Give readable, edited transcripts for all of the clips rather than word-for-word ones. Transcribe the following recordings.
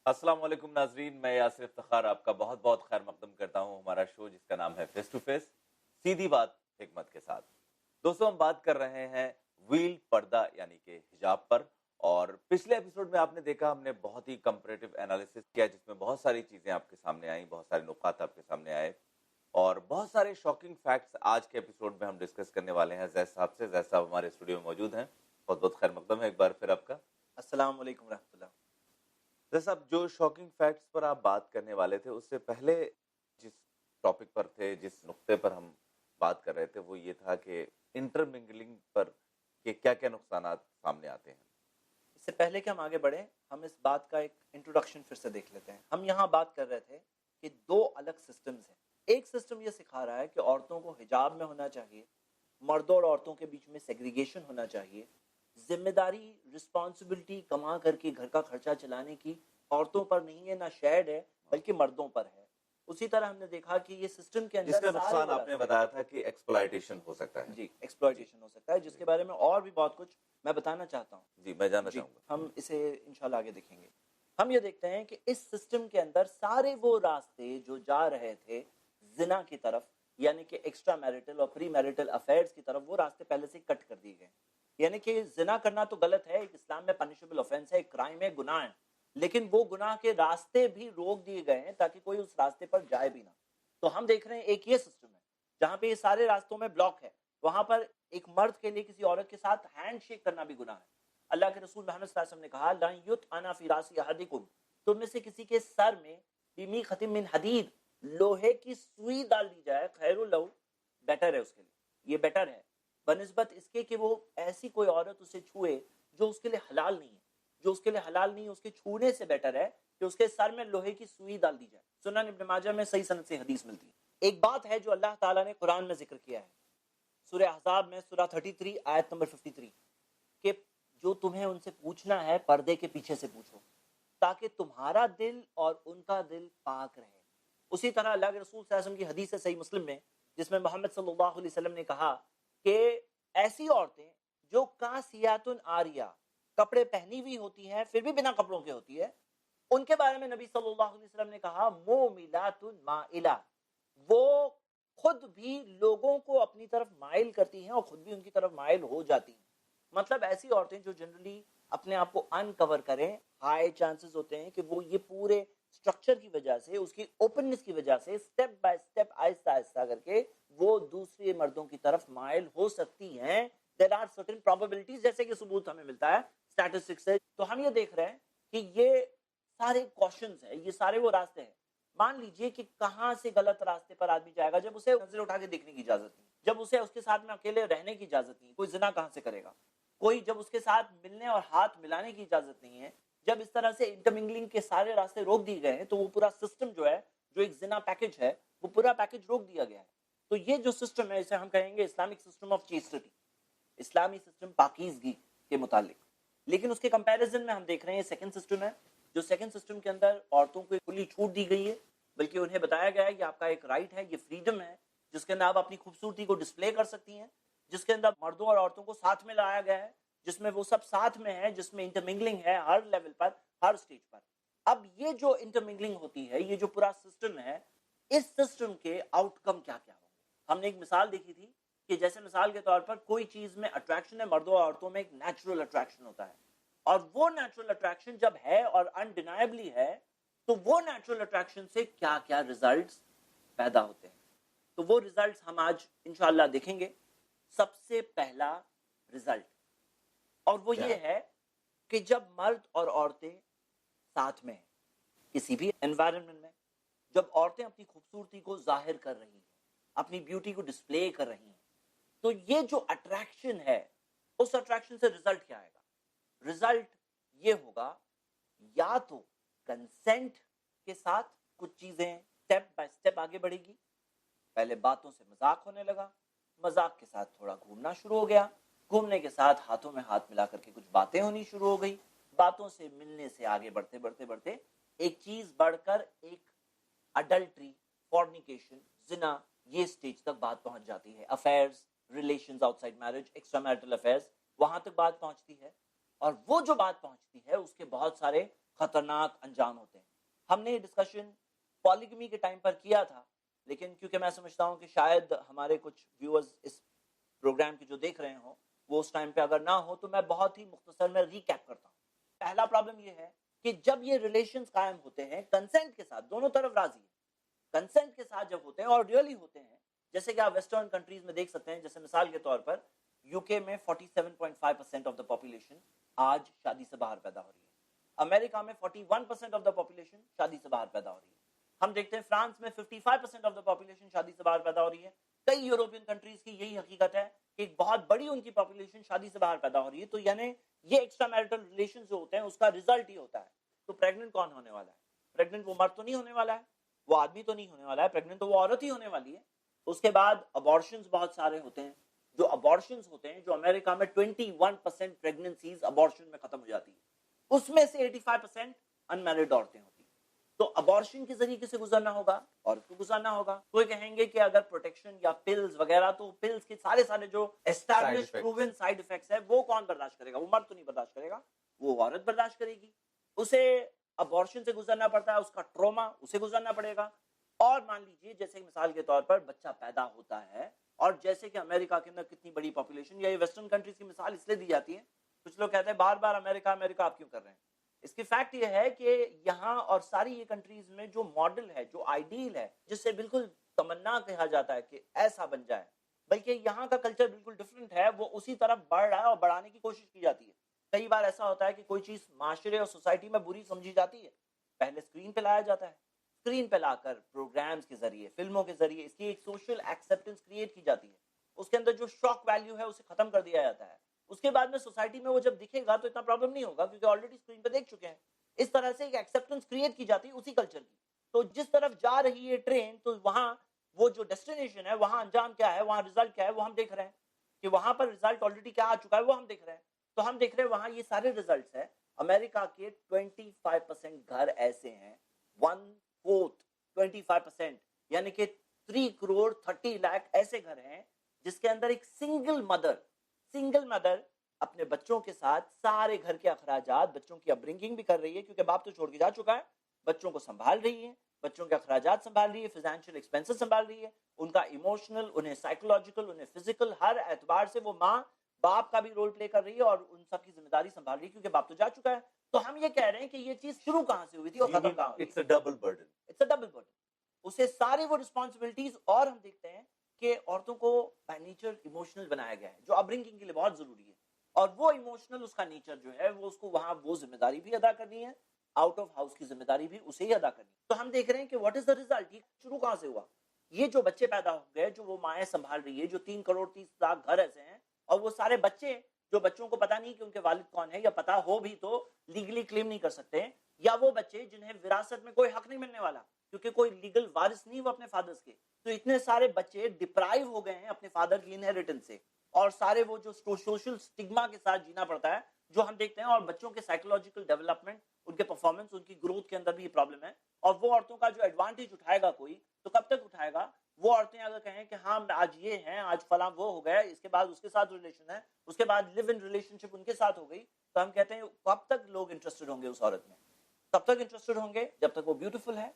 अस्सलाम वालेकुम नाजरीन, मैं यासिर इफ्तिखार आपका बहुत बहुत खैर मकदम करता हूँ हमारा शो जिसका नाम है फेस टू फेस, सीधी बात हिकमत के साथ। दोस्तों, हम बात कर रहे हैं व्हील पर्दा यानी कि हिजाब पर। और पिछले एपिसोड में आपने देखा, हमने बहुत ही कंपैरेटिव एनालिसिस किया जिसमें बहुत सारी चीज़ें आपके सामने आई, बहुत सारे नुकात आपके सामने आए और बहुत सारे शॉकिंग फैक्ट्स आज के एपिसोड में हम डिस्कस करने वाले हैं जैद साहब से। जैद साहब हमारे स्टूडियो में मौजूद हैं, बहुत बहुत खैर मकदम है एक बार फिर आपका। अस्सलाम वालेकुम रहमतुल्लाह। जैसे अब जो शॉकिंग फैक्ट्स पर आप बात करने वाले थे, उससे पहले जिस टॉपिक पर थे, जिस नुक्ते पर हम बात कर रहे थे, वो ये था कि इंटरमिंगलिंग पर के क्या-क्या नुकसानात सामने आते हैं। इससे पहले कि हम आगे बढ़ें, हम इस बात का एक इंट्रोडक्शन फिर से देख लेते हैं। हम यहाँ बात कर रहे थे कि दो अलग सिस्टम्स हैं। एक सिस्टम ये सिखा रहा है कि औरतों को हिजाब में होना चाहिए, मर्दों और औरतों के बीच में सेग्रीगेशन होना चाहिए, जिम्मेदारी रिस्पॉन्सिबिलिटी कमा करके घर का खर्चा चलाने की औरतों पर नहीं है, ना शेयर्ड है, बल्कि मर्दों पर है। उसी तरह हमने देखा कि ये सिस्टम के अंदर जिसका सारे नुकसान वो आपने रास्ते बताया था कि एक्सप्लॉयटेशन हो सकता है। जी, एक्सप्लॉयटेशन हो सकता है, जिसके बारे में और भी बहुत कुछ मैं बताना चाहता हूँ। जी, मैं जानना जी, चाहूँगा। हम इसे इंशाल्लाह आगे देखेंगे। हम ये देखते हैं कि इस सिस्टम के अंदर सारे वो रास्ते जो जा रहे थे ज़िना की तरफ, यानी कि एक्स्ट्रा मैरिटल और प्री मैरिटल अफेयर्स की तरफ, वो रास्ते पहले से कट कर दिए गए। यानी कि ज़िना करना तो गलत है, एक इस्लाम में पनिशेबल ऑफेंस है, एक क्राइम है, गुनाह है, लेकिन वो गुनाह के रास्ते भी रोक दिए गए हैं ताकि कोई उस रास्ते पर जाए भी ना। तो हम देख रहे हैं एक ये सिस्टम है जहाँ पे ये सारे रास्तों में ब्लॉक है। वहां पर एक मर्द के लिए किसी औरत के साथ हैंडशेक करना भी गुनाह है। अल्लाह के रसूल मोहम्मद सल्लल्लाहु अलैहि वसल्लम ने कहा, ला युत अना फिरासी अहदिकुम, तुम में से किसी के सर में बिमी खतिम मिन हदीद, लोहे की सुई डाल दी जाए, खैरुल लहू, बेटर है उसके लिए, ये बेटर है बनिस्बत इसके कि वो ऐसी कोई औरत उसे छुए जो उसके लिए हलाल नहीं है। जो उसके लिए हलाल नहीं है, उसके छूने से बेटर है कि उसके सर में लोहे की सुई डाल दी जाए। सुनन इब्न माजा में सही सनद से हदीस मिलती है। एक बात है जो अल्लाह ताला ने कुरान में जिक्र किया है, सूरह अहज़ाब में सूरह 33 आयत नंबर 53, कि जो तुम्हें उनसे पूछना है पर्दे के पीछे से पूछो ताकि तुम्हारा दिल और उनका दिल पाक रहे। उसी तरह अल्लाह के रसूल सल्लल्लाहु अलैहि वसल्लम की हदीस है सही मुस्लिम में, जिसमें मोहम्मद सल्लल्लाहु अलैहि वसल्लम ने कहा कि ऐसी औरतें जो कासियातुन आरिया, कपड़े पहनी हुई होती हैं फिर भी बिना कपड़ों के होती है, उनके बारे में नबी सल्लल्लाहु अलैहि वसल्लम ने कहा मोमिलातुन माइला, वो खुद भी लोगों को अपनी तरफ माइल करती हैं और खुद भी उनकी तरफ माइल हो जाती हैं। मतलब ऐसी औरतें जो जनरली अपने आप को अनकवर करें, हाई चांसेस होते हैं कि वो ये पूरे स्ट्रक्चर की वजह से, उसकी ओपननेस की वजह से step by step Aahista Aahista करके वो दूसरे मर्दों की तरफ माइल हो सकती हैं। देयर आर सर्टेन प्रोबेबिलिटीज, जैसे कि सबूत हमें मिलता है स्टैटिस्टिक्स से। तो हम ये देख रहे हैं कि ये सारे क्वेश्चंस हैं, ये सारे वो रास्ते हैं। मान लीजिए कि कहां से गलत रास्ते पर आदमी जाएगा जब उसे नजर उठा के देखने की इजाजत नहीं, जब उसे उसके साथ में अकेले रहने की इजाजत नहीं, कोई जिना कहां से करेगा, कोई जब उसके साथ मिलने और हाथ मिलाने की इजाजत नहीं है, जब इस तरह से इंटरमिंगलिंग के सारे रास्ते रोक दिए गए हैं, तो वो पूरा सिस्टम जो है, जो एक जिना पैकेज है, वो पूरा पैकेज रोक दिया गया है। तो ये जो सिस्टम है, इसे हम कहेंगे इस्लामिक सिस्टम ऑफ चेस्टिटी, इस्लामी सिस्टम पाकीज़गी के मुतालिक। लेकिन उसके कंपैरिजन में हम देख रहे हैं सेकंड सिस्टम है, जो सेकंड सिस्टम के अंदर औरतों को खुली छूट दी गई है, बल्कि उन्हें बताया गया है कि आपका एक राइट है, ये फ्रीडम है, जिसके अंदर आप अपनी खूबसूरती को डिस्प्ले कर सकती हैं, जिसके अंदर मर्दों और औरतों को साथ में लाया गया है, जिसमें वो सब साथ में है, जिसमें इंटरमिंगलिंग है हर लेवल पर, हर स्टेज पर। अब ये जो इंटरमिंगलिंग होती है, ये जो पूरा सिस्टम है, इस सिस्टम के आउटकम क्या क्या होंगे। हमने एक मिसाल देखी थी कि जैसे मिसाल के तौर पर कोई चीज में अट्रैक्शन है, मर्दों और औरतों में एक नेचुरल अट्रैक्शन होता है, और वो नेचुरल अट्रैक्शन जब है और अनडिनायबली है, तो वो नेचुरल अट्रैक्शन से क्या क्या रिजल्ट्स पैदा होते हैं। तो वो रिजल्ट्स हम आज इंशाल्लाह देखेंगे। सबसे पहला रिजल्ट, और वो ये है कि जब मर्द और औरतें साथ में हैं किसी भी एनवायरनमेंट में, जब औरतें अपनी खूबसूरती को जाहिर कर रही हैं, अपनी ब्यूटी को डिस्प्ले कर रही हैं, तो ये जो अट्रैक्शन है, उस अट्रैक्शन से रिजल्ट क्या आएगा? रिजल्ट ये होगा, या तो कंसेंट के साथ कुछ चीजें स्टेप बाय स्टेप आगे बढ़ेगी। पहले बातों से मजाक होने लगा, मजाक के साथ थोड़ा घूमना शुरू हो गया, घूमने के साथ हाथों में हाथ मिला करके कुछ बातें होनी शुरू हो गई, बातों से मिलने से आगे बढ़ते बढ़ते बढ़ते एक चीज बढ़कर एक अडल्ट्री, फॉर्निकेशन, जिना, ये स्टेज तक बात पहुंच जाती है। Affairs, relations outside marriage, extra marital affairs, वहां तक बात पहुंचती है। और वो जो बात पहुंचती है उसके बहुत सारे खतरनाक अंजाम होते हैं। हमने ये डिस्कशन पॉलीगमी के टाइम पर किया था, लेकिन क्योंकि मैं समझता हूँ कि शायद हमारे कुछ व्यूअर्स इस प्रोग्राम के जो देख रहे हो वो उस टाइम पे अगर ना हो, तो मैं बहुत ही मुख्तसर में रिकैप करता हूँ। पहला प्रॉब्लम ये है कि जब ये रिलेशंस कायम होते हैं कंसेंट के साथ, दोनों तरफ राजी है, कंसेंट के साथ जब होते हैं और रियली होते हैं, जैसे कि आप वेस्टर्न कंट्रीज में देख सकते हैं, जैसे मिसाल के तौर पर यूके में 47.5% ऑफ द पॉपुलेशन आज शादी से बाहर पैदा हो रही है। अमेरिका में 41% ऑफ द पॉपुलेशन शादी से बाहर पैदा हो रही है। हम देखते हैं फ्रांस में 55% ऑफ द पॉपुलेशन शादी से बाहर पैदा हो रही है। कई यूरोपियन कंट्रीज की यही हकीकत है कि एक बहुत बड़ी उनकी पॉपुलेशन शादी से बाहर पैदा हो रही है। तो यानी ये एक्स्ट्रा मैरिटल रिलेशन जो होते हैं उसका रिजल्ट ही होता है। तो प्रेग्नेंट कौन होने वाला है? प्रेग्नेंट वो मर्द तो नहीं होने वाला है, वो आदमी तो नहीं होने वाला है, प्रेग्नेंट तो वो औरत ही होने वाली है। उसके बाद अबॉर्शंस बहुत सारे होते हैं। जो अबॉर्शंस होते हैं, जो अमेरिका में 21% प्रेगनेंसीज अबॉर्शन में खत्म हो जाती है, उसमें से 85% अनमैरिड औरतें होती हैं। तो अबॉर्शन के जरिए किसे गुजरना होगा? औरत को गुजरना होगा। कोई कहेंगे कि अगर प्रोटेक्शन या पिल्स वगैरह, तो पिल्स के सारे जो एस्टैब्लिश प्रूवन साइड इफेक्ट्स है वो कौन बर्दाश्त करेगा? वो मर्द तो नहीं बर्दाश्त करेगा, वो औरत बर्दाश्त करेगी। उसे अबॉर्शन से गुजरना पड़ता है, उसका ट्रॉमा उसे गुजरना पड़ेगा। और मान लीजिए जैसे मिसाल के तौर पर बच्चा पैदा होता है, और जैसे कि अमेरिका के अंदर कितनी बड़ी पॉपुलेशन, या ये वेस्टर्न कंट्रीज की मिसाल इसलिए दी जाती है, कुछ लोग कहते हैं बार बार अमेरिका अमेरिका आप क्यों कर रहे हैं? इसकी फैक्ट ये है कि यहाँ और सारी ये कंट्रीज में जो मॉडल है, जो आइडियल है, जिससे बिल्कुल तमन्ना कहा जाता है कि ऐसा बन जाए, बल्कि यहाँ का कल्चर बिल्कुल डिफरेंट है, वो उसी तरफ बढ़ रहा है और बढ़ाने की कोशिश की जाती है। कई बार ऐसा होता है कि कोई चीज माशरे और सोसाइटी में बुरी समझी जाती है, पहले स्क्रीन पे लाया जाता है, स्क्रीन पे लाकर प्रोग्राम्स के जरिए, फिल्मों के जरिए इसकी एक सोशल एक्सेप्टेंस क्रिएट की जाती है। उसके अंदर जो शॉक वैल्यू है उसे खत्म कर दिया जाता है। उसके बाद में सोसाइटी में वो जब दिखेगा तो इतना प्रॉब्लम नहीं होगा, क्योंकि ऑलरेडी स्क्रीन पे देख चुके हैं। इस तरह से एक एक्सेप्टेंस क्रिएट की जाती है उसी कल्चर की। तो जिस तरफ जा रही है ट्रेन, तो वहां वो जो डेस्टिनेशन है, वहां अंजाम क्या है, वहां रिजल्ट क्या है, वो हम देख रहे हैं कि वहां पर रिजल्ट ऑलरेडी क्या आ चुका है, वो हम देख रहे हैं। तो हम देख रहे हैं वहां ये सारे रिजल्ट्स है। अमेरिका के 25% घर ऐसे हैं, 1/4 25%, यानी कि 3 करोड़ 30 लाख ऐसे घर हैं जिसके अंदर एक सिंगल मदर अपने बच्चों के साथ सारे घर के अखराजात, बच्चों की अपब्रिंगिंग भी कर रही है, क्योंकि बाप तो छोड़ के जा चुका है, बच्चों को संभाल रही है, बच्चों के अखराजात संभाल रही है, फाइनेंशियल एक्सपेंसेस संभाल रही है, उनका इमोशनल, उन्हें साइकोलॉजिकल, उन्हें फिजिकल, हर एतबार से वो माँ बाप का भी रोल प्ले कर रही है और उन सब की जिम्मेदारी संभाल रही है, क्योंकि बाप तो जा चुका है। तो हम ये कह रहे हैं कि ये चीज शुरू कहां से हुई थी और खत्म कहां हुई? It's a double burden. उसे सारी वो रिस्पॉन्सिबिलिटीज, और हम देखते हैं कि औरतों को बाय नेचर इमोशनल बनाया गया है, जो अपब्रिंगिंग के लिए बहुत जरूरी है। और वो इमोशनल उसका नेचर जो है, वो उसको वहां वो जिम्मेदारी भी अदा करनी है, आउट ऑफ हाउस की जिम्मेदारी भी उसे ही अदा करनी है। तो हम देख रहे हैं कि व्हाट इज द रिजल्ट, ये शुरू कहां से हुआ? ये जो बच्चे पैदा हो गए, जो वो माएँ संभाल रही है, जो 3 करोड़ 30 लाख घर ऐसे हैं, और वो सारे बच्चे जो बच्चों को पता नहीं कि उनके वालिद कौन है, या पता हो भी तो लीगली क्लेम नहीं कर सकते, या वो बच्चे जिन्हें विरासत में कोई हक नहीं मिलने वाला, क्योंकि कोई लीगल वारिस नहीं वो अपने फादर्स के। तो इतने सारे बच्चे डिप्राइव हो गए हैं अपने फादर की इनहेरिटेंस से, और सारे वो जो सोशल स्टिग्मा के साथ जीना पड़ता है, जो हम देखते हैं। और बच्चों के साइकोलॉजिकल डेवलपमेंट, उनके परफॉर्मेंस, उनकी ग्रोथ के अंदर भी ये प्रॉब्लम है। और वो औरतों का जो एडवांटेज उठाएगा कोई, तो कब तक उठाएगा? वो औरतें अगर कहें कि हाँ आज ये हैं, आज फला वो हो गया, इसके बाद उसके साथ रिलेशन है, उसके बाद लिव इन रिलेशनशिप उनके साथ हो गई, तो हम कहते हैं कब तक लोग इंटरेस्टेड होंगे उस औरत में? तब तक इंटरेस्टेड होंगे जब तक वो ब्यूटीफुल है,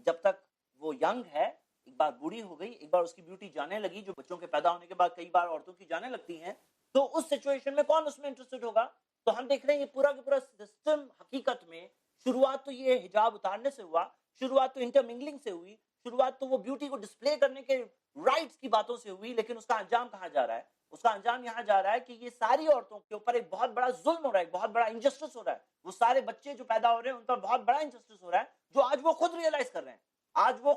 जब तक वो यंग है। एक बार बूढ़ी हो गई, एक बार उसकी ब्यूटी जाने लगी, जो बच्चों के पैदा होने के बाद कई बार औरतों की जाने लगती हैं, तो उस सिचुएशन में कौन उसमें इंटरेस्टेड होगा? तो हम देख रहे हैं ये पूरा का पूरा सिस्टम हकीकत में शुरुआत तो ये हिजाब उतारने से हुआ, शुरुआत तो इंटरमिंगलिंग से हुई, शुरुआत तो वो ब्यूटी को डिस्प्ले करने के राइट्स की बातों से हुई, लेकिन उसका अंजाम कहाँ जा रहा है? उसका अंजाम यहाँ जा रहा है कि ये सारी औरतों के ऊपर एक बहुत बड़ा जुल्म हो रहा है, एक बहुत बड़ा इनजस्टिस हो रहा है। वो सारे बच्चे जो पैदा हो रहे हैं उन पर बहुत बड़ा इनजस्टिस हो रहा है, जो आज वो खुद रियलाइज कर रहे हैं। आज वो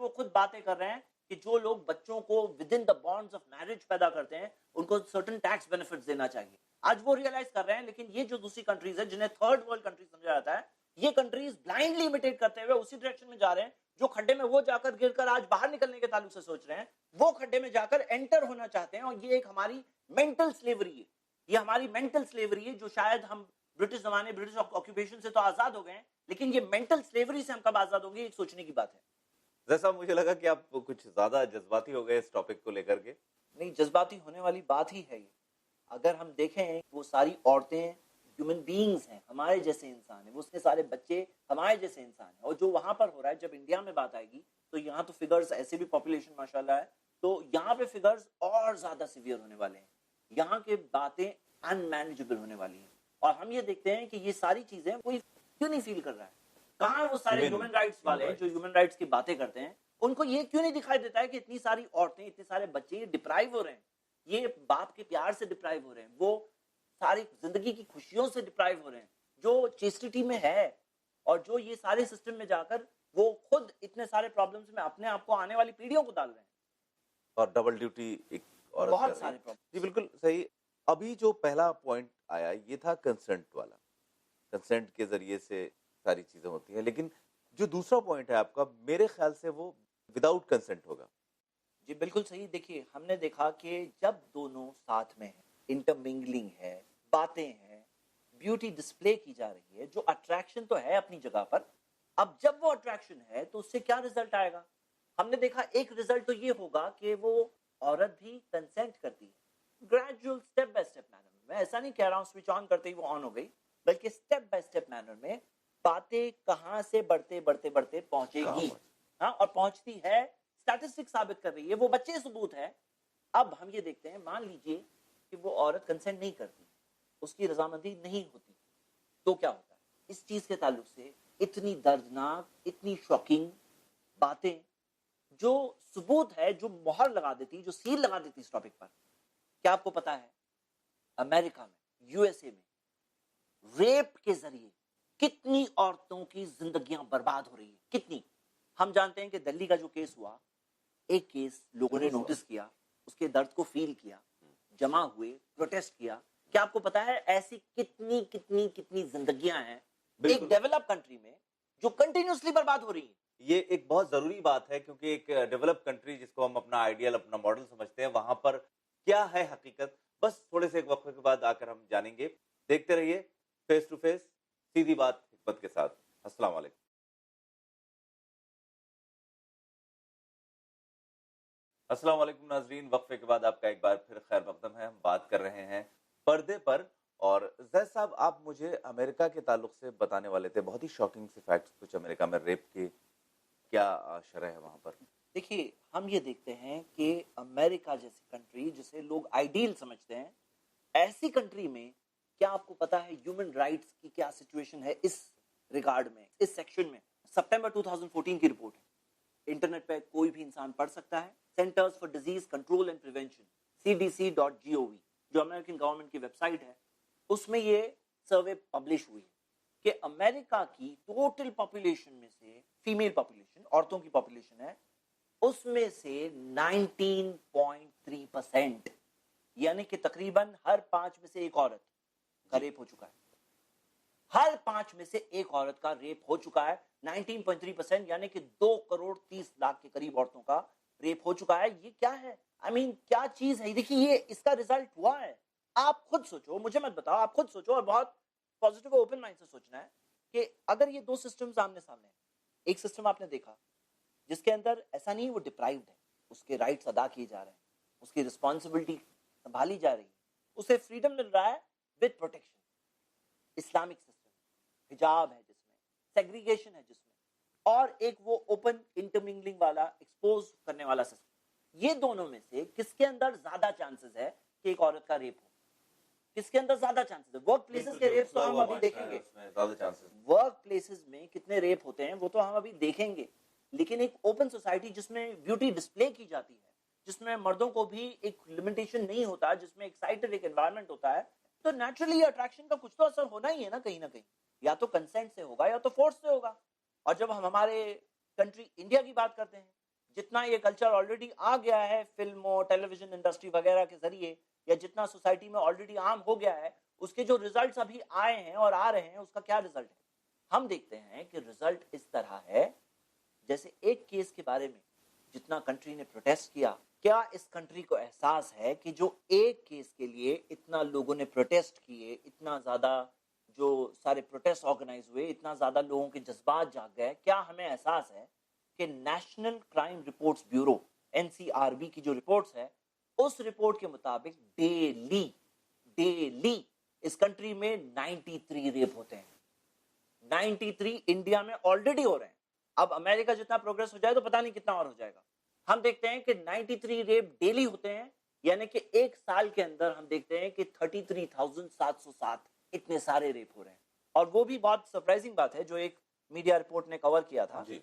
खुद बातें कर रहे हैं कि जो लोग बच्चों को with in the bonds of marriage पैदा करते हैं, उनको सर्टेन टैक्स बेनिफिट्स देना चाहिए। आज वो रियलाइज कर रहे हैं। लेकिन ये जो दूसरी कंट्रीज है, जिन्हें थर्ड वर्ल्ड कंट्रीज समझा जाता है, ये कंट्रीज ब्लाइंडली इमिटेट करते हुए उसी डायरेक्शन में जा रहे हैं, जो खड्डे में वो जाकर गिरकर आज बाहर निकलने के ताल्लुक से सोच रहे हैं, वो खड्डे में जाकर एंटर होना चाहते हैं। और ये एक हमारी मेंटल स्लेवरी है, ये हमारी मेंटल स्लेवरी है, जो शायद हम ब्रिटिश जमाने, ब्रिटिश ऑक्यूपेशन से तो आजाद हो गए हैं, लेकिन ये मेंटल स्लेवरी से हम कब आजाद होंगे, एक सोचने की बात है। जैसा मुझे लगा कि आप कुछ ज्यादा जज्बाती हो गए इस टॉपिक को लेकर के। नहीं, जज्बाती होने वाली बात ही है ये। अगर हम देखें वो सारी औरतें ह्यूमन बीइंग्स हैं, हमारे जैसे इंसान हैं, वो उसके सारे बच्चे हमारे जैसे इंसान हैं। और जो वहां पर हो रहा है, जब इंडिया में बात आएगी तो यहाँ तो फिगर्स ऐसे भी पॉपुलेशन माशाल्लाह है, तो यहाँ पे फिगर्स और ज्यादा सीवियर होने वाले हैं, यहाँ के बातें अनमैनेजेबल होने वाली हैं। और हम ये देखते हैं कि ये सारी चीजें कोई क्यों नहीं फील कर रहा है। कहाँ है वो सारे ह्यूमन राइट्स वाले जो ह्यूमन राइट्स की बातें करते हैं, उनको ये क्यों नहीं दिखाई देता है कि इतनी सारी औरतें, इतने सारे बच्चे डिप्राइव हो रहे हैं, ये बाप के प्यार से डिप्राइव हो रहे हैं, वो सारी जिंदगी की खुशियों से डिप्राइव हो रहे हैं, जो चेस्टिटी में है, और जो ये सारे सिस्टम में जाकर वो खुद इतने सारे प्रॉब्लम्स में अपने आप को, आने वाली पीढ़ियों को डाल रहे हैं। और डबल ड्यूटी एक औरत बहुत कर रही सारे है। प्रॉब्लम। जी बिल्कुल सही। अभी जो पहला पॉइंट आया ये था कंसेंट वाला, कंसेंट के जरिए से सारी चीजें होती हैं, लेकिन जो दूसरा पॉइंट है आपका, मेरे ख्याल से वो विदाउट कंसेंट होगा। जी बिल्कुल सही। देखिए, हमने देखा कि जब दोनों साथ में हैं, इंटरमिंगलिंग है, बातें हैं, ब्यूटी डिस्प्ले की जा रही है, जो अट्रैक्शन तो है अपनी जगह पर, अब जब वो अट्रैक्शन है तो उससे क्या रिजल्ट आएगा? हमने देखा एक रिजल्ट तो ये होगा कि वो औरत भी कंसेंट करती है, gradual step by step manner में। मैं ऐसा नहीं कह रहा हूँ स्विच ऑन करते ही वो ऑन हो गई, बल्कि स्टेप बाय स्टेप मैनर में बातें कहाँ से बढ़ते बढ़ते बढ़ते पहुंचेगी। हाँ, और पहुंचती है, स्टैटिस्टिक साबित कर रही है, वो बच्चे सबूत है। अब हम ये देखते हैं, मान लीजिए कि वो औरत कंसेंट नहीं करती, उसकी रजामंदी नहीं होती, तो क्या होता है? इस चीज के ताल्लुक से इतनी दर्दनाक, इतनी शॉकिंग बातें, जो सबूत है, जो मोहर लगा देती, जो सील लगा देती इस टॉपिक पर। क्या आपको पता है अमेरिका में, यूएसए में रेप के जरिए कितनी औरतों की जिंदगियां बर्बाद हो रही है? कितनी? हम जानते हैं कि दिल्ली का जो केस हुआ, एक केस लोगों ने नोटिस किया, उसके दर्द को फील किया, जमा हुए, प्रोटेस्ट किया। क्या आपको पता है ऐसी कितनी कितनी कितनी जिंदगियां हैं एक डेवलप कंट्री में जो कंटिन्यूअसली बर्बाद हो रही है? ये एक बहुत जरूरी बात है, क्योंकि एक डेवलप कंट्री जिसको हम अपना आइडियल, अपना मॉडल समझते हैं, वहां पर क्या है हकीकत, बस थोड़े से एक वक्फे के बाद आकर हम जानेंगे। देखते रहिए फेस टू फेस, सीधी बात हिकमत के साथ। अस्सलाम वालेकुम। अस्सलाम वालेकुम नाजरीन, वक्फे के बाद आपका एक बार फिर खैर मकदम है। हम बात कर रहे हैं पर्दे पर, और जैद साहब आप मुझे अमेरिका के ताल्लुक से बताने वाले थे, बहुत ही शॉकिंग से फैक्ट्स कुछ अमेरिका में रेप के, क्या शरह है वहां पर? देखिए, हम ये देखते हैं कि अमेरिका जैसी कंट्री, जिसे लोग आइडियल समझते हैं, ऐसी कंट्री में क्या आपको पता है ह्यूमन राइट्स की क्या सिचुएशन है इस रिगार्ड में, इस सेक्शन में? सितंबर 2014 की रिपोर्ट है, इंटरनेट पे कोई भी इंसान पढ़ सकता है। Centres for disease control and prevention, cdc.gov, जो अमेरिकन गवर्नमेंट की वेबसाइट है, उसमें ये सर्वे पब्लिश हुई है कि अमेरिका की टोटल पॉपुलेशन में से, फीमेल पॉपुलेशन, औरतों की पॉपुलेशन है, उसमें से 19.3%, यानी कि तकरीबन हर 5 में से एक औरत का रेप हो चुका है। हर 5 में से एक औरत का रेप हो चुका है। 19.3%, यानी कि 2 करोड़ 30 लाख के करीब औरतों का रेप हो चुका है। ये क्या है? आई मीन क्या चीज है? देखिए, ये इसका रिजल्ट हुआ है। आप खुद सोचो, मुझे मत बताओ, आप खुद सोचो, और बहुत पॉजिटिव ओपन माइंड से सोचना है कि अगर ये दो सिस्टम सामने सामने हैं, एक सिस्टम आपने देखा जिसके अंदर ऐसा नहीं वो डिप्राइव्ड है, उसके राइट्स अदा किए जा रहे हैं, उसकी रिस्पॉन्सिबिलिटी संभाली जा रही है, उसे फ्रीडम मिल रहा है विद प्रोटेक्शन, इस्लामिक सिस्टम, हिजाब है जिसमें, सेग्रीगेशन है जिसमें, और एक वो ओपन इंटरमिंगलिंग वाला, एक्सपोज करने वाला सिस्टम। ये दोनों में से किसके अंदर ज्यादा चांसेस है कि एक औरत का रेप हो? किसके अंदर ज्यादा चांसेस है? वर्क प्लेसेस के रेप्स तो हम अभी देखेंगे, वर्क प्लेसेस में कितने रेप होते हैं वो तो हम अभी देखेंगे, लेकिन एक ओपन सोसाइटी जिसमें ब्यूटी डिस्प्ले की जाती है, जिसमें मर्दों को भी एक लिमिटेशन नहीं होता, जिसमें एक्साइटेड एक एनवायरनमेंट होता है, तो नेचुरली अट्रैक्शन का कुछ तो असर होना ही है ना कहीं, या तो कंसेंट से होगा या तो फोर्स से होगा। और जब हम हमारे कंट्री इंडिया की बात करते हैं, जितना ये कल्चर ऑलरेडी आ गया है फिल्मों, टेलीविजन इंडस्ट्री वगैरह के जरिए, या जितना सोसाइटी में ऑलरेडी आम हो गया है, उसके जो रिजल्ट्स अभी आए हैं और आ रहे हैं, उसका क्या रिजल्ट है? हम देखते हैं कि रिजल्ट इस तरह है, जैसे एक केस के बारे में जितना कंट्री ने प्रोटेस्ट किया, क्या इस कंट्री को एहसास है कि जो एक केस के लिए इतना लोगों ने प्रोटेस्ट किए, इतना ज्यादा जो सारे प्रोटेस्ट ऑर्गेनाइज हुए, इतना ज्यादा लोगों के जज्बात जाग गए, क्या हमें एहसास है कि national crime reports bureau, NCRB की जो रिपोर्ट्स है, उस रिपोर्ट के मुताबिक डेली इस कंट्री में 93 रेप होते हैं। 93 इंडिया में ऑलरेडी हो रहे हैं। अब अमेरिका जितना प्रोग्रेस हो जाए तो पता नहीं कितना और हो जाएगा। हम देखते हैं कि 93 रेप डेली होते हैं, यानी कि एक साल के अंदर हम देखते हैं कि 33,707 इतने सारे रेप हो रहे हैं। और वो भी बहुत सरप्राइजिंग बात है जो एक मीडिया रिपोर्ट ने कवर किया था। जी।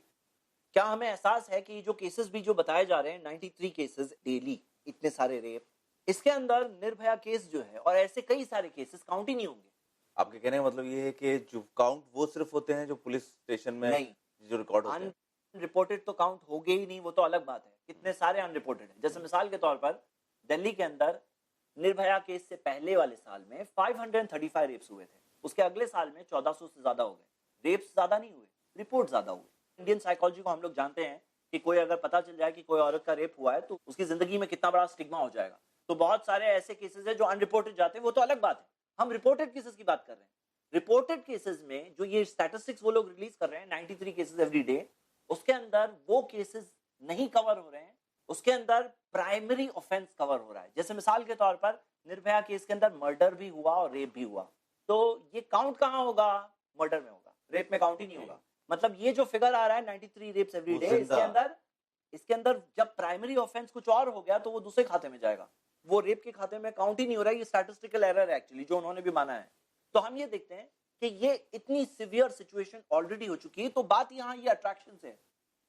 क्या हमें एहसास है कि जो केसेस भी जो बताए जा रहे हैं 93 केसेस डेली, इतने सारे रेप, इसके अंदर निर्भया केस जो है और ऐसे कई सारे केसेस काउंट ही नहीं होंगे। आपके कहने का मतलब ये है कि जो काउंट वो सिर्फ होते हैं जो पुलिस स्टेशन में नहीं, जो रिकॉर्ड होते हैं। अनरिपोर्टेड तो काउंट हो गए ही नहीं, वो तो अलग बात है। कितने सारे अनरिपोर्टेड हैं। जैसे मिसाल के तौर पर दिल्ली के अंदर निर्भया केस से पहले वाले साल में 535 रेप्स हुए थे, उसके अगले साल में 1400 से ज्यादा हो गए। रेप्स ज्यादा नहीं हुए, रिपोर्ट ज्यादा हुए। इंडियन साइकोलॉजी को हम लोग जानते हैं कि कोई अगर पता चल जाए कि कोई औरत का रेप हुआ है तो उसकी जिंदगी में कितना बड़ा स्टिग्मा हो जाएगा। तो बहुत सारे ऐसे केसेस है जो अनरिपोर्टेड जाते हैं, वो तो अलग बात है। हम रिपोर्टेड केसेस की बात कर रहे हैं। रिपोर्टेड केसेस में जो ये स्टैटिस्टिक्स वो लोग रिलीज कर रहे हैं 93 केसेस एवरी डे, उसके अंदर वो केसेस नहीं कवर हो रहे हैं, उसके अंदर प्राइमरी ऑफेंस कवर हो रहा है। जैसे मिसाल के तौर पर निर्भया केस के अंदर मर्डर भी हुआ और रेप भी हुआ, तो ये काउंट कहां होगा? मर्डर में होगा, रेप में काउंट ही नहीं होगा। मतलब ये जो फिगर आ रहा है 93 रेप्स एवरी डे, इसके अंदर जब प्राइमरी ऑफेंस कुछ और हो गया तो वो दूसरे खाते में जाएगा, वो रेप के खाते में काउंट ही नहीं हो रहा है। ये स्टैटिस्टिकल एरर है एक्चुअली, जो उन्होंने भी माना है। तो हम ये देखते हैं कि ये इतनी सिवियर सिचुएशन ऑलरेडी हो चुकी है। तो बात यहाँ ये अट्रैक्शन से है।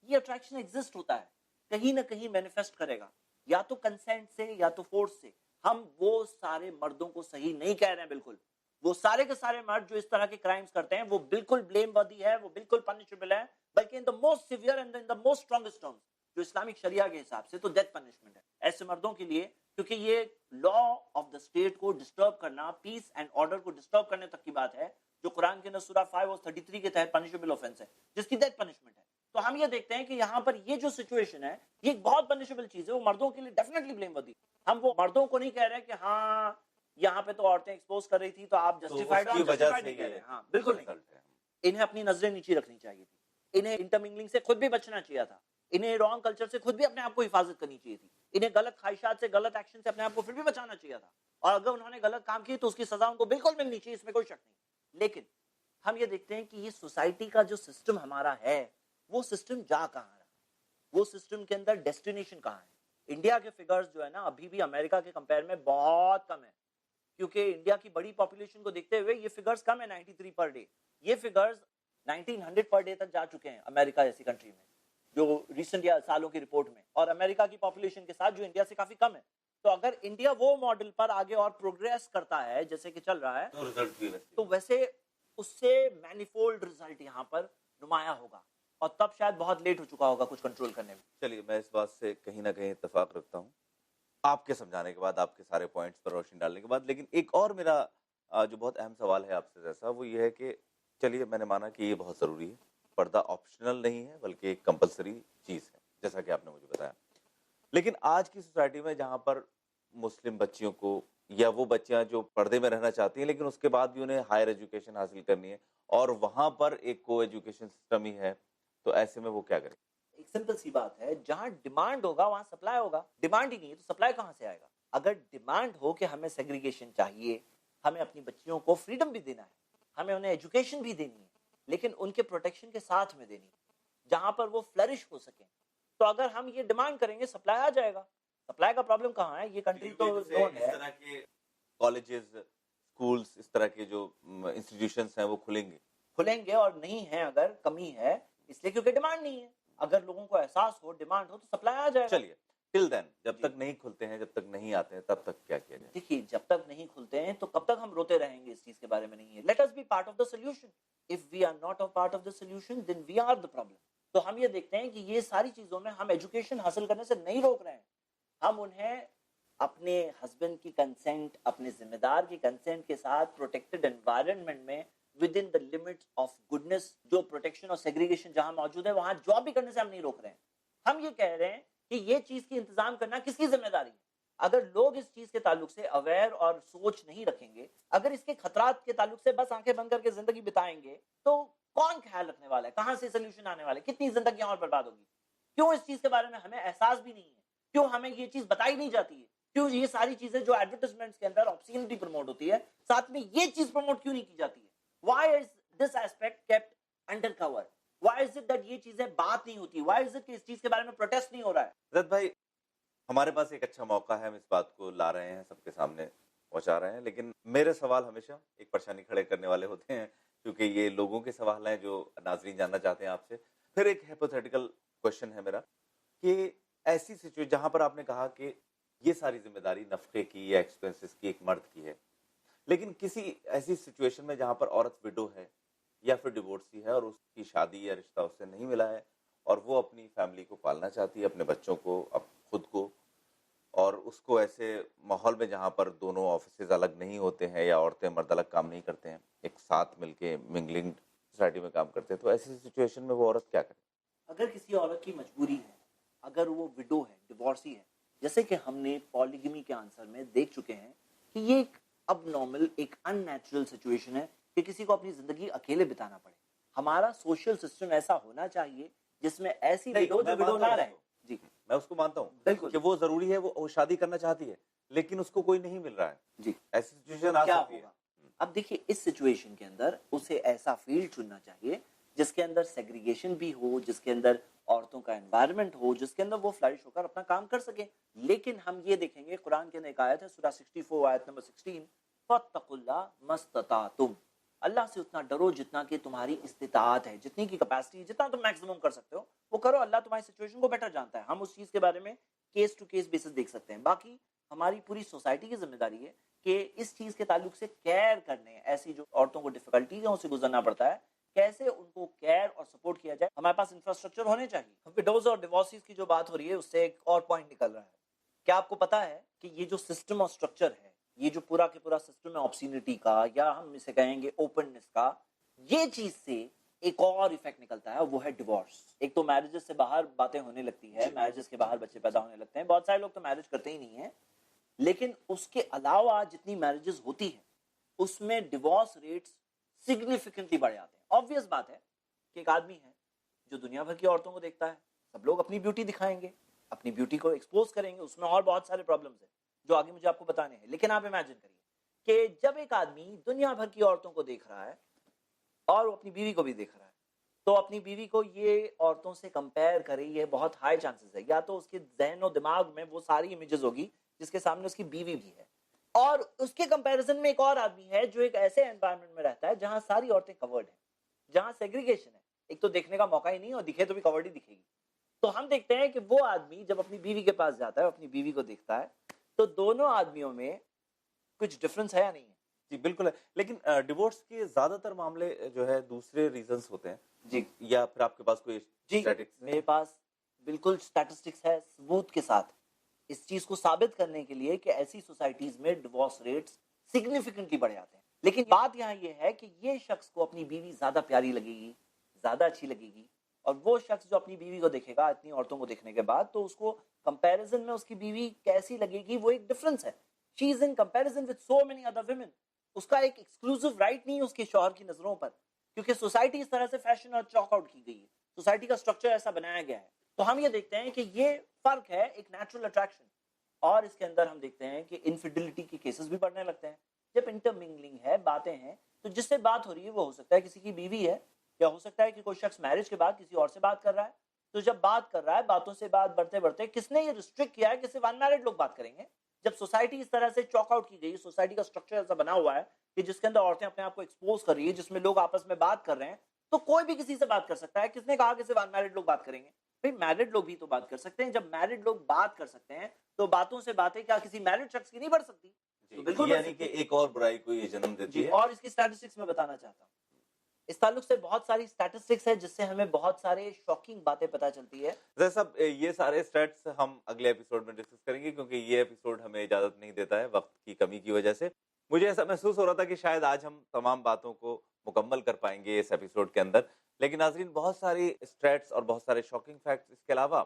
ये अट्रैक्शन एग्जिस्ट होता है, कहीं ना कहीं मैनिफेस्ट करेगा, या तो कंसेंट से या तो फोर्स से। हम वो सारे मर्दों को सही नहीं कह रहे हैं, बिल्कुल। वो सारे के सारे मर्द जो इस तरह के क्राइम्स करते हैं वो बिल्कुल ब्लेम वर्दी है, वो बिल्कुल पनिशेबल है, बल्कि in the most severe and in the most strongest terms, जो इस्लामिक शरिया के हिसाब से तो डेथ पनिशमेंट है ऐसे मर्दों के लिए। क्योंकि ये लॉ ऑफ द स्टेट को डिस्टर्ब करना, पीस एंड ऑर्डर को डिस्टर्ब करने तक की बात है, जो कुरान के अंदर सूरा 5 और 33 के तहत पनिशेबल ऑफेंस है, जिसकी डेथ पनिशमेंट है। तो हम ये देखते हैं कि यहाँ पर ये जो सिचुएशन है ये बहुत पनिशेबल चीज है, वो मर्दों के लिए डेफिनेटली ब्लेमवर्दी। हम वो मर्दों को नहीं कह रहे कि हाँ यहाँ पे तो औरतें एक्सपोज कर रही थी तो आप जस्टिफाइड तो नहीं कह रहे। हाँ बिल्कुल नहीं। इन्हें अपनी नजरें नीचे रखनी चाहिए थी, इन्हें इंटरमिंगलिंग से खुद भी बचना चाहिए था, इन्हें रॉन्ग कल्चर से खुद भी अपने आप को हिफाजत करनी चाहिए थी, इन्हें गलत ख्वाहिशात से, गलत एक्शन से अपने आप को फिर भी बचाना चाहिए था। और अगर उन्होंने गलत काम किए तो उसकी सजा उनको बिल्कुल मिलनी चाहिए, इसमें कोई शक नहीं। लेकिन हम ये देखते हैं कि ये सोसाइटी का जो सिस्टम हमारा है वो सिस्टम जा कहाँ रहा है, वो सिस्टम के अंदर डेस्टिनेशन कहाँ है। इंडिया के फिगर्स जो है ना अभी भी अमेरिका के कंपेयर में बहुत कम है, क्योंकि इंडिया की बड़ी पॉपुलेशन को देखते हुए ये फिगर्स कम है 93 पर डे। ये फिगर्स 1900 पर डे तक जा चुके हैं अमेरिका जैसी कंट्री में, जो रिसेंट सालों की रिपोर्ट में, और अमेरिका की पॉपुलेशन के साथ जो इंडिया से काफी कम है। तो अगर इंडिया वो मॉडल पर आगे और प्रोग्रेस करता है जैसे कि चल रहा है तो रिजल्ट भी तो वैसे उससे मैनिफोल्ड रिजल्ट यहाँ पर नुमाया होगा, और तब शायद बहुत लेट हो चुका होगा कुछ कंट्रोल करने में। चलिए, मैं इस बात से कहीं ना कहीं इत्तेफाक रखता हूँ आपके समझाने के बाद, आपके सारे पॉइंट्स पर रोशनी डालने के बाद। लेकिन एक और मेरा जो बहुत अहम सवाल है आपसे जैसा, वो ये है कि चलिए मैंने माना कि ये बहुत ज़रूरी है, पर्दा ऑप्शनल नहीं है बल्कि एक कंपलसरी चीज़ है, जैसा कि आपने मुझे बताया। लेकिन आज की सोसाइटी में जहाँ पर मुस्लिम बच्चियों को, या वो बच्चियां जो पर्दे में रहना चाहती हैं लेकिन उसके बाद भी उन्हें हायर एजुकेशन हासिल करनी है, और वहाँ पर एक को एजुकेशन सिस्टम ही है, तो ऐसे में वो क्या करें? एक सिंपल सी बात है, जहां डिमांड होगा वहां सप्लाई होगा। डिमांड ही नहीं है तो सप्लाई कहां से आएगा? अगर डिमांड हो कि हमें सेग्रीगेशन चाहिए, हमें अपनी बच्चियों को फ्रीडम भी देना है, हमें उन्हें एजुकेशन भी देनी है, लेकिन उनके प्रोटेक्शन के साथ में देनी है, जहां पर वो फ्लरिश हो सके, तो अगर हम ये डिमांड करेंगे सप्लाई आ जाएगा। सप्लाई का प्रॉब्लम कहाँ है? ये कंट्री तो जोन है। इस तरह के कॉलेजेस, स्कूल्स, इस तरह के जो इंस्टीट्यूशंस हैं वो खुलेंगे और नहीं है, अगर कमी है इसलिए क्योंकि डिमांड नहीं है। अगर लोगों को एहसास हो, डिमांड हो, तो सप्लाई आ जाएगा। चलिए, टिल देन, जब तक नहीं खुलते हैं, जब तक नहीं आते हैं, तब तक क्या किया जाए? देखिए, जब तक नहीं खुलते हैं तो कब तक हम रोते रहेंगे इस चीज के बारे में? नहीं है। Let us be part of the solution. If we are not a part of the solution then we are the problem. तो हम ये देखते हैं कि ये सारी चीजों में हम एजुकेशन हासिल करने से नहीं रोक रहे हैं, हम उन्हें अपने हस्बैंड की कंसेंट, अपने जिम्मेदार की कंसेंट के साथ प्रोटेक्टेड एनवायरनमेंट में with in the limits of goodness, जो प्रोटेक्शन और सेग्रीगेशन जहां मौजूद है वहां जॉब भी करने से हम नहीं रोक रहे हैं। हम ये कह रहे हैं कि ये चीज की इंतजाम करना किसकी जिम्मेदारी है? अगर लोग इस चीज के ताल्लुक से अवेयर और सोच नहीं रखेंगे, अगर इसके खतरात के ताल्लुक से बस आंखें बंद करके जिंदगी बिताएंगे, तो कौन ख्याल रखने वाला है? कहां से सोल्यूशन आने वाले? कितनी जिंदगियां और बर्बाद होगी? क्यों इस चीज के बारे में हमें एहसास भी नहीं है? क्यों हमें ये चीज बताई नहीं जाती है क्यों ये सारी चीजें जो एडवर्टाइजमेंट्स के अंदर ऑब्ससीनिटी प्रमोट होती है, साथ में ये चीज प्रमोट क्यों नहीं की जाती है? Why is this aspect kept under cover? Why is it that ये चीजें बात नहीं होती? व्हाई इज इट कि इस चीज के बारे में प्रोटेस्ट नहीं हो रहा है? रजत भाई, हमारे पास एक अच्छा मौका है, हम इस बात को ला रहे हैं, सबके सामने पहुंचा रहे हैं, लेकिन मेरे सवाल हमेशा एक परेशानी खड़े करने वाले होते हैं, क्योंकि ये लोगों के सवाल हैं जो नाजरीन जानना चाहते हैं आपसे। फिर एक हाइपोथेटिकल क्वेश्चन है मेरा कि ऐसी सिचुएशन जहां पर आपने कहा कि ये सारी जिम्मेदारी नफके की या एक्सपेंसेस की एक मर्द की है, लेकिन किसी ऐसी सिचुएशन में जहां पर औरत विडो है या फिर डिवोर्सी है और उसकी शादी या रिश्ता उससे नहीं मिला है और वो अपनी फैमिली को पालना चाहती है, अपने बच्चों को, खुद को, और उसको ऐसे माहौल में जहाँ पर दोनों ऑफिसेज अलग नहीं होते हैं या औरतें मर्द अलग काम नहीं करते हैं, एक साथ मिलके मिंगलिंग सोसाइटी में काम करते हैं, तो ऐसी सिचुएशन में वो औरत क्या करे? अगर किसी औरत की मजबूरी है, अगर वो विडो है, डिवोर्सी है, जैसे कि हमने पॉलीगमी के आंसर में देख चुके हैं कि ये एक अब नॉर्मल, एक अननेचुरल सिचुएशन है कि किसी को अपनी जिंदगी अकेले बिताना पड़े। हमारा सोशल सिस्टम ऐसा होना चाहिए जिसमें ऐसी विडो जो विडो ना रहे। जी, मैं उसको मानता हूँ बिल्कुल कि वो जरूरी है, वो शादी करना चाहती है, लेकिन उसको कोई नहीं मिल रहा है। जी, ऐसी सिचुएशन आ क्या सकती है। होगा? अब देखिए, इस सिचुएशन के अंदर उसे ऐसा फील्ड चुनना चाहिए जिसके अंदर सेग्रीगेशन भी हो, जिसके अंदर औरतों का एनवायरनमेंट हो, जिसके अंदर वो फ्लरिश होकर अपना काम कर सके। लेकिन हम ये देखेंगे, कुरान के अंदर एक आयत है, सूरा 64 आयत नंबर 16, फत्तकुल्लाह मस्ततातुम, अल्लाह से उतना डरो जितना कि तुम्हारी इस्तिताअत है, जितनी की कैपेसिटी, जितना तुम मैक्सिमम कर सकते हो वो करो। अल्लाह तुम्हारी सिचुएशन को बेटर जानता है। हम उस चीज के बारे में केस टू केस बेसिस देख सकते हैं। बाकी हमारी पूरी सोसाइटी की जिम्मेदारी है कि इस चीज के ताल्लुक से केयर करने, ऐसी जो औरतों को डिफिकल्टीज से गुजरना पड़ता है, कैसे उनको केयर और सपोर्ट किया जाए। हमारे पास इंफ्रास्ट्रक्चर होने चाहिए। विडोज और डिवोर्सेस की जो बात हो रही है, उससे एक और पॉइंट निकल रहा है। क्या आपको पता है कि ये जो सिस्टम और स्ट्रक्चर है, ये जो पूरा के पूरा सिस्टम है ऑब्सीनिटी का, या हम इसे कहेंगे ओपननेस का, ये चीज से एक और इफेक्ट निकलता है, वो है डिवोर्स। एक तो मैरिजेस से बाहर बातें होने लगती है, मैरिजेस के बाहर बच्चे पैदा होने लगते हैं। बहुत सारे लोग तो मैरिज करते ही नहीं है, लेकिन उसके अलावा जितनी मैरिजेस होती है उसमें डिवोर्स रेट्स सिग्निफिकेंटली बढ़ जाते हैं। ऑब्वियस बात है कि एक आदमी है जो दुनिया भर की औरतों को देखता है, सब लोग अपनी ब्यूटी दिखाएंगे, अपनी ब्यूटी को एक्सपोज करेंगे, उसमें और बहुत सारे प्रॉब्लम्स हैं जो आगे मुझे आपको बताने हैं। लेकिन आप इमेजिन करिए कि जब एक आदमी दुनिया भर की औरतों को देख रहा है और वो अपनी बीवी को भी देख रहा है, तो अपनी बीवी को ये औरतों से कंपेयर करे, ये बहुत हाई चांसेस है, या तो उसके जहन और दिमाग में वो सारी इमेजेस होगी जिसके सामने उसकी बीवी भी है, और उसके कंपैरिजन में एक और आदमी है जो एक ऐसे एनवायरनमेंट में रहता है जहां सारी औरतें कवर्ड हैं, जहां सेग्रीगेशन है, एक तो देखने का मौका ही नहीं, और दिखे तो भी कवर्ड ही दिखेगी। तो हम देखते हैं कि वो आदमी जब अपनी बीवी के पास जाता है, अपनी बीवी को देखता है, तो दोनों आदमियों में कुछ डिफरेंस है या नहीं है? जी बिल्कुल है, लेकिन डिवोर्स के ज्यादातर मामले जो है दूसरे रीजंस होते हैं जी, या फिर आपके पास कोई जी, स्टैटिस्टिक्स मेरे पास बिल्कुल स्टैटिस्टिक्स है सबूत के साथ, इस चीज को साबित करने के लिए कि ऐसी सोसाइटीज में डिवोर्स रेट्स सिग्निफिकेंटली बढ़ जाते हैं। लेकिन बात यहाँ ये है कि ये शख्स को अपनी बीवी ज्यादा प्यारी लगेगी, ज्यादा अच्छी लगेगी, और वो शख्स जो अपनी बीवी को देखेगा इतनी औरतों को देखने के बाद, तो उसको कंपैरिजन में उसकी बीवी कैसी लगेगी, वो एक डिफरेंस है। She is in comparison with so many other women. उसका एक एक्सक्लूसिव राइट नहीं है उसके शौहर की नजरों पर, क्योंकि सोसाइटी इस तरह से फैशन और चॉक आउट की गई है, सोसाइटी का स्ट्रक्चर ऐसा बनाया गया है। तो हम ये देखते हैं कि ये फर्क है, एक नेचुरल अट्रैक्शन, और इसके अंदर हम देखते हैं कि इनफिडिलिटी के केसेस भी बढ़ने लगते हैं। जब इंटरमिंगलिंग है, बातें हैं, तो जिससे बात हो रही है वो हो सकता है किसी की बीवी है, या हो सकता है कि कोई शख्स मैरिज के बाद किसी और से बात कर रहा है। तो जब बात कर रहा है, बातों से बात बढ़ते बढ़ते किसने ये रिस्ट्रिक्ट किया है कि सिर्फ अनमैरिड लोग बात करेंगे? जब सोसाइटी इस तरह से चॉक आउट की गई, सोसाइटी का स्ट्रक्चर ऐसा बना हुआ है कि जिसके अंदर औरतें अपने आप को एक्सपोज कर रही है, जिसमें लोग आपस में बात कर रहे हैं, तो कोई भी किसी से बात कर सकता है। किसने कहा कि सिर्फ अनमैरिड लोग बात करेंगे? भाई, मैरिड लोग भी तो बात कर सकते हैं। जब मैरिड लोग बात कर सकते हैं, तो बातों से बातें क्या किसी मैरिड शख्स की नहीं बढ़ सकती? तो बिल्कुल यानी कि एक और बुराई को ये जन्म देती है। और इसकी स्टैटिस्टिक्स में बताना चाहता हूँ, इस ताल्लुक से बहुत सारी स्टैटिस्टिक्स है जिससे हमें बहुत सारे शॉकिंग बातें पता चलती है। जैसा ये सारे स्टैट्स हम अगले एपिसोड में डिस्कस करेंगे, क्योंकि ये एपिसोड हमें इजाजत नहीं देता है वक्त की कमी की वजह से। मुझे ऐसा महसूस हो रहा था कि शायद आज हम तमाम बातों को मुकम्मल कर पाएंगे इस एपिसोड के अंदर, लेकिन नाजरीन, बहुत सारी स्टैट्स और बहुत सारे शॉकिंग फैक्ट्स, इसके अलावा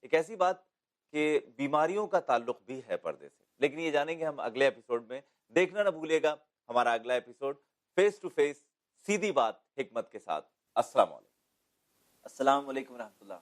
एक ऐसी बात कि बीमारियों का ताल्लुक भी है पर्दे से, लेकिन ये जानेंगे हम अगले एपिसोड में। देखना ना भूलिएगा हमारा अगला एपिसोड, फेस टू फेस, सीधी बात हिकमत के साथ। अस्सलाम वालेकुम। अस्सलाम वालेकुम रहमतुल्लाह।